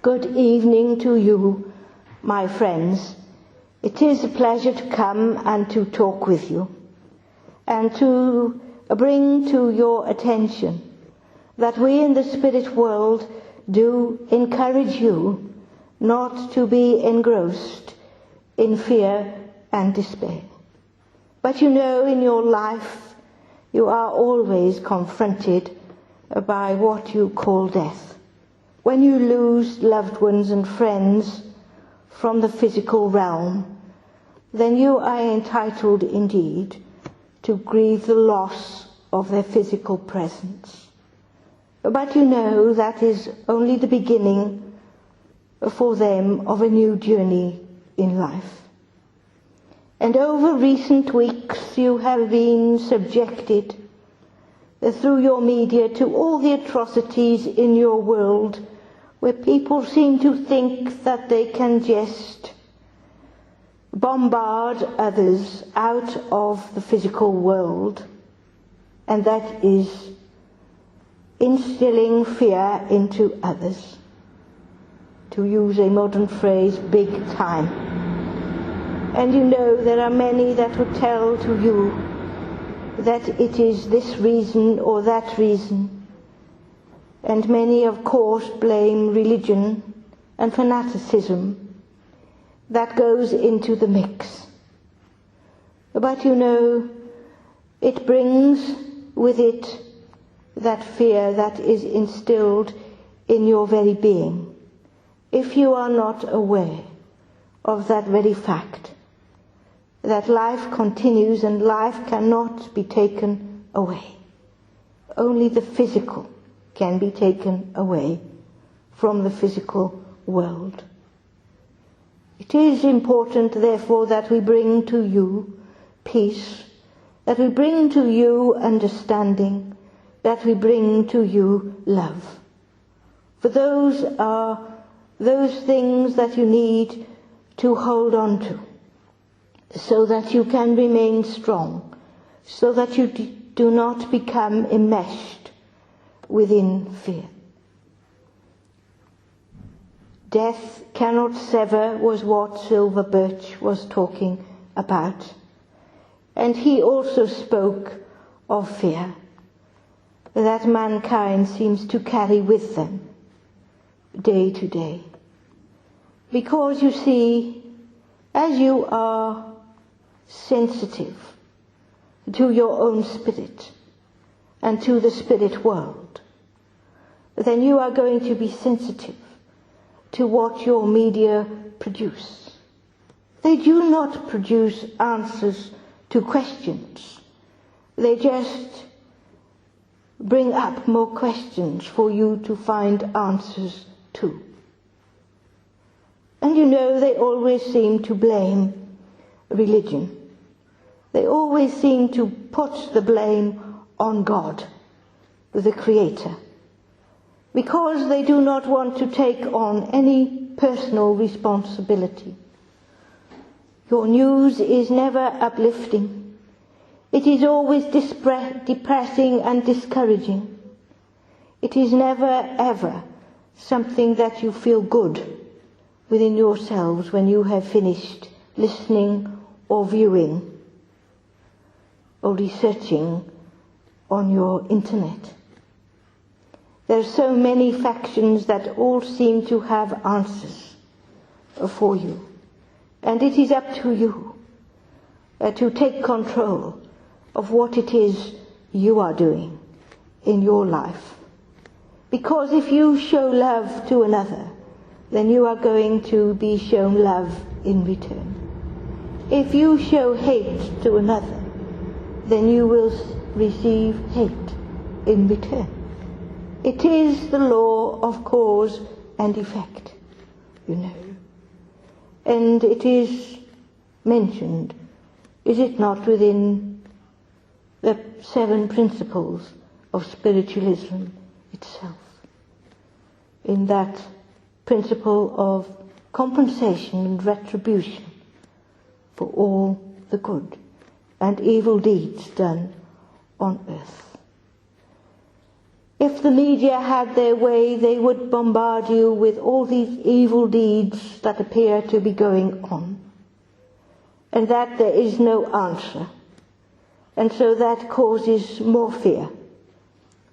Good evening to you, my friends. It is a pleasure to come and to talk with you and to bring to your attention that we in the spirit world do encourage you not to be engrossed in fear and despair. But you know, in your life you are always confronted by what you call death. When you lose loved ones and friends from the physical realm, then you are entitled indeed to grieve the loss of their physical presence. But you know that is only the beginning for them of a new journey in life. And over recent weeks you have been subjected through your media to all the atrocities in your world, where people seem to think that they can just bombard others out of the physical world, and that is instilling fear into others. To use a modern phrase, big time. And you know there are many that would tell to you that it is this reason or that reason. And many, of course, blame religion and fanaticism that goes into the mix. But you know, it brings with it that fear that is instilled in your very being, if you are not aware of that very fact, that life continues and life cannot be taken away. Only the physical can be taken away from the physical world. It is important, therefore, that we bring to you peace, that we bring to you understanding, that we bring to you love. For those are those things that you need to hold on to, so that you can remain strong, so that you do not become enmeshed within fear. Death cannot sever was what Silver Birch was talking about. And he also spoke of fear that mankind seems to carry with them day to day. Because you see, as you are sensitive to your own spirit and to the spirit world, then you are going to be sensitive to what your media produce. They do not produce answers to questions. They just bring up more questions for you to find answers to. And you know, they always seem to blame religion. They always seem to put the blame on God, the Creator, because they do not want to take on any personal responsibility. Your news is never uplifting. It is always depressing and discouraging. It is never, ever something that you feel good within yourselves when you have finished listening or viewing or researching on your internet. There are so many factions that all seem to have answers for you. And it is up to you to take control of what it is you are doing in your life. Because if you show love to another, then you are going to be shown love in return. If you show hate to another, then you will receive hate in return. It is the law of cause and effect, you know. And it is mentioned, is it not, within the 7 principles of spiritualism itself, in that principle of compensation and retribution for all the good and evil deeds done on earth. If the media had their way, they would bombard you with all these evil deeds that appear to be going on, and that there is no answer. And so that causes more fear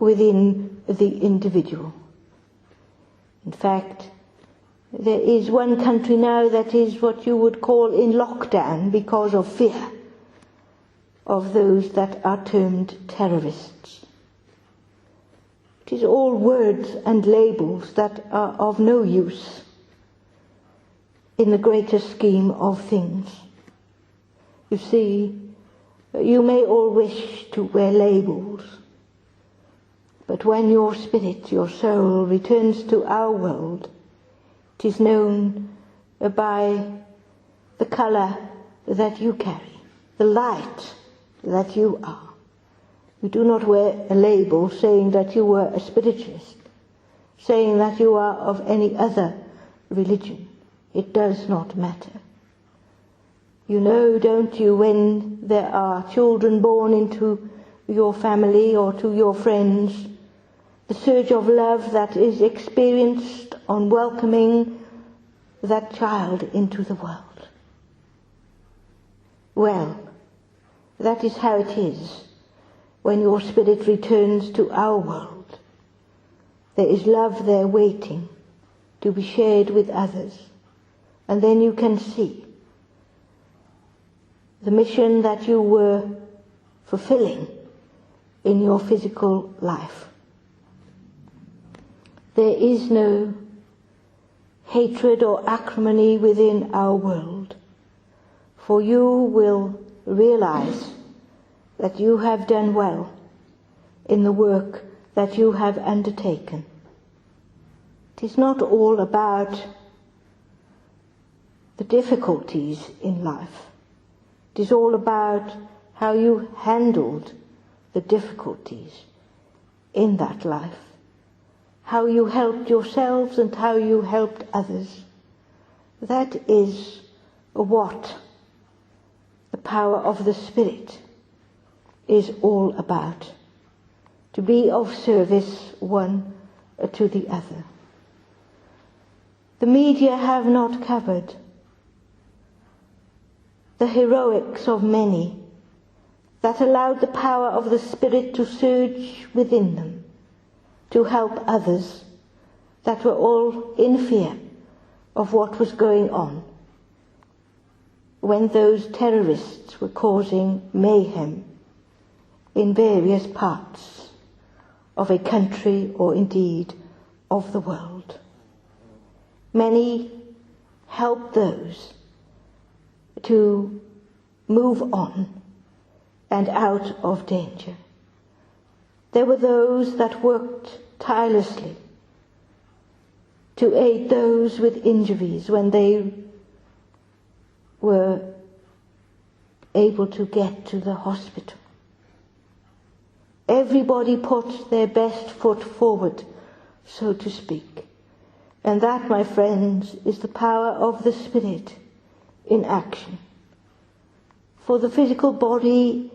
within the individual. In fact, there is one country now that is what you would call in lockdown because of fear of those that are termed terrorists. It is all words and labels that are of no use in the greater scheme of things. You see, you may all wish to wear labels, but when your spirit, your soul, returns to our world, it is known by the colour that you carry, the light that you are. You do not wear a label saying that you were a spiritualist, saying that you are of any other religion. It does not matter. You know, don't you, when there are children born into your family or to your friends, the surge of love that is experienced on welcoming that child into the world. Well, that is how it is when your spirit returns to our world. There is love there waiting to be shared with others, and then you can see the mission that you were fulfilling in your physical life. There is no hatred or acrimony within our world, for you will realize that you have done well in the work that you have undertaken. It is not all about the difficulties in life. It is all about how you handled the difficulties in that life, how you helped yourselves and how you helped others. That is what the power of the Spirit is all about, to be of service one to the other. The media have not covered the heroics of many that allowed the power of the Spirit to surge within them, to help others that were all in fear of what was going on when those terrorists were causing mayhem in various parts of a country or indeed of the world. Many helped those to move on and out of danger. There were those that worked tirelessly to aid those with injuries when they were able to get to the hospital. Everybody put their best foot forward, so to speak. And that, my friends, is the power of the Spirit in action. For the physical body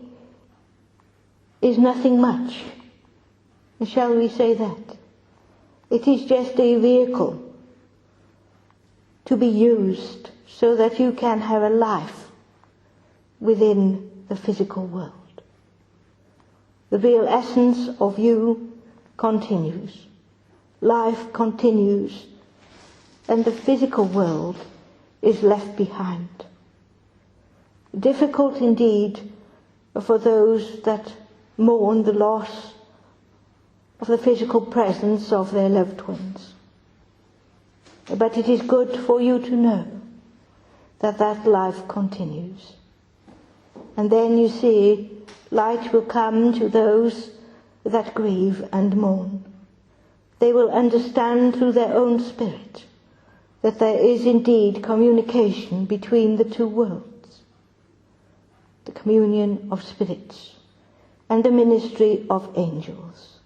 is nothing much. Shall we say that? It is just a vehicle to be used so that you can have a life within the physical world. The real essence of you continues. Life continues, and the physical world is left behind. Difficult indeed for those that mourn the loss of the physical presence of their loved ones. But it is good for you to know that that life continues. And then you see, light will come to those that grieve and mourn. They will understand through their own spirit that there is indeed communication between the two worlds, the communion of spirits and the ministry of angels.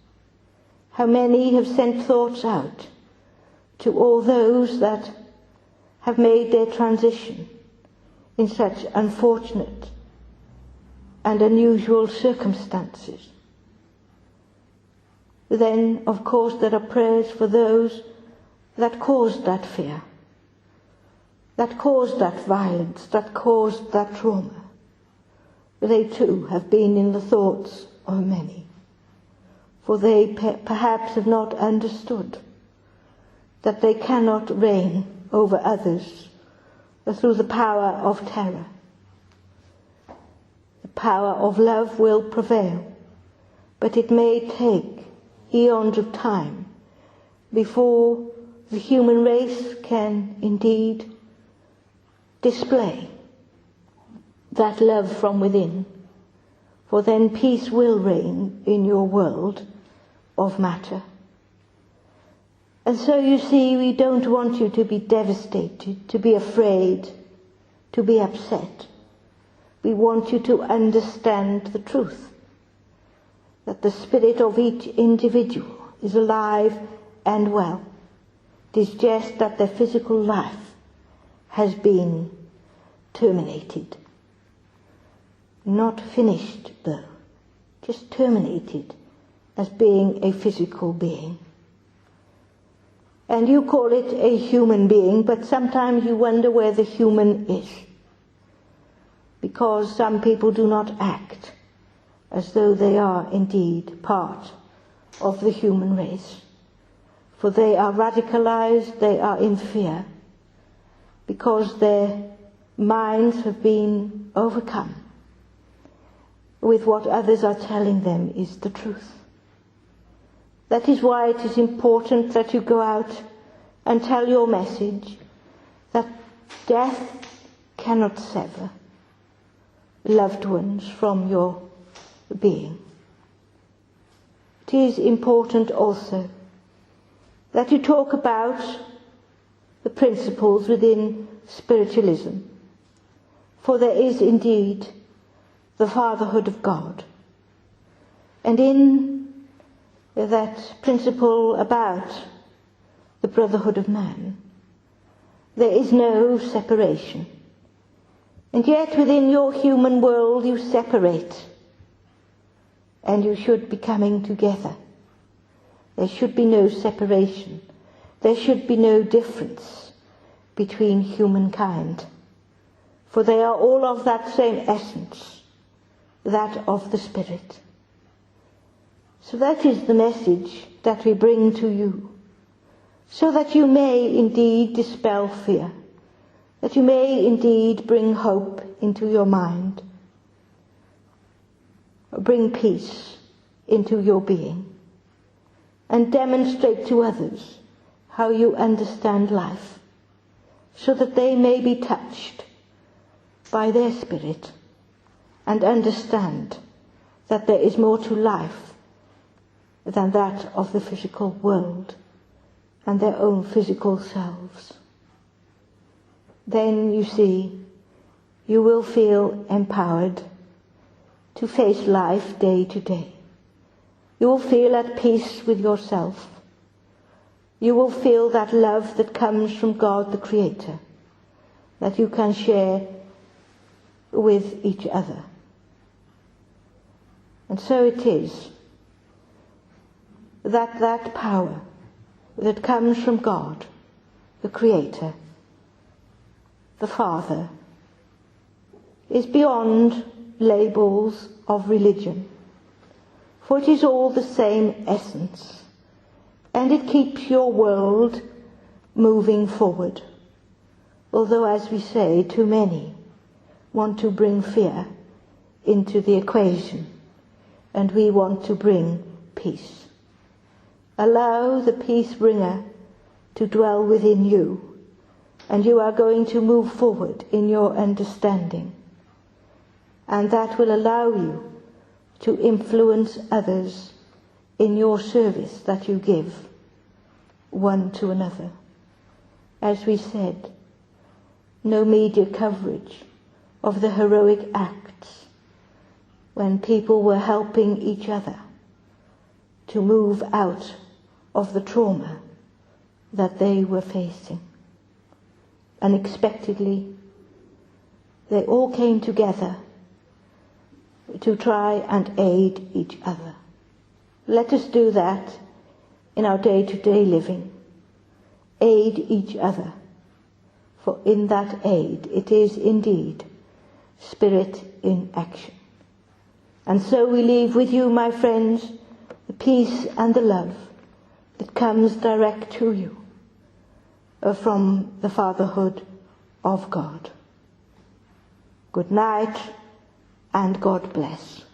How many have sent thoughts out to all those that have made their transition in such unfortunate and unusual circumstances. then of course there are prayers for those that caused that fear, that caused that violence, that caused that trauma. They too have been in the thoughts of many, for they perhaps have not understood that they cannot reign over others through the power of terror. The power of love will prevail, but it may take eons of time before the human race can indeed display that love from within, for then peace will reign in your world of matter. And so you see, we don't want you to be devastated, to be afraid, to be upset. We want you to understand the truth, that the spirit of each individual is alive and well. It is just that their physical life has been terminated. Not finished though, just terminated as being a physical being. And you call it a human being, but sometimes you wonder where the human is. Because some people do not act as though they are indeed part of the human race. For they are radicalized, they are in fear, because their minds have been overcome with what others are telling them is the truth. That is why it is important that you go out and tell your message that death cannot sever loved ones from your being. It is important also that you talk about the principles within spiritualism, for there is indeed the fatherhood of God. And in that principle about the brotherhood of man, there is no separation. And yet within your human world you separate, and you should be coming together. There should be no separation. There should be no difference between humankind, for they are all of that same essence, that of the Spirit. So that is the message that we bring to you, so that you may indeed dispel fear, that you may indeed bring hope into your mind, bring peace into your being, and demonstrate to others how you understand life, so that they may be touched by their spirit and understand that there is more to life than that of the physical world and their own physical selves. Then, you see, you will feel empowered to face life day to day. You will feel at peace with yourself. You will feel that love that comes from God the Creator, that you can share with each other. And so it is that power that comes from God, the Creator, the Father, is beyond labels of religion, for it is all the same essence, and it keeps your world moving forward. Although, as we say, too many want to bring fear into the equation, and we want to bring peace. Allow the peace bringer to dwell within you, and you are going to move forward in your understanding. And that will allow you to influence others in your service that you give one to another. As we said, no media coverage of the heroic acts when people were helping each other to move out of the trauma that they were facing. Unexpectedly, they all came together to try and aid each other. Let us do that in our day-to-day living. Aid each other, for in that aid it is indeed Spirit in action. And so we leave with you, my friends, the peace and the love that comes direct to you from the fatherhood of God. Good night, and God bless.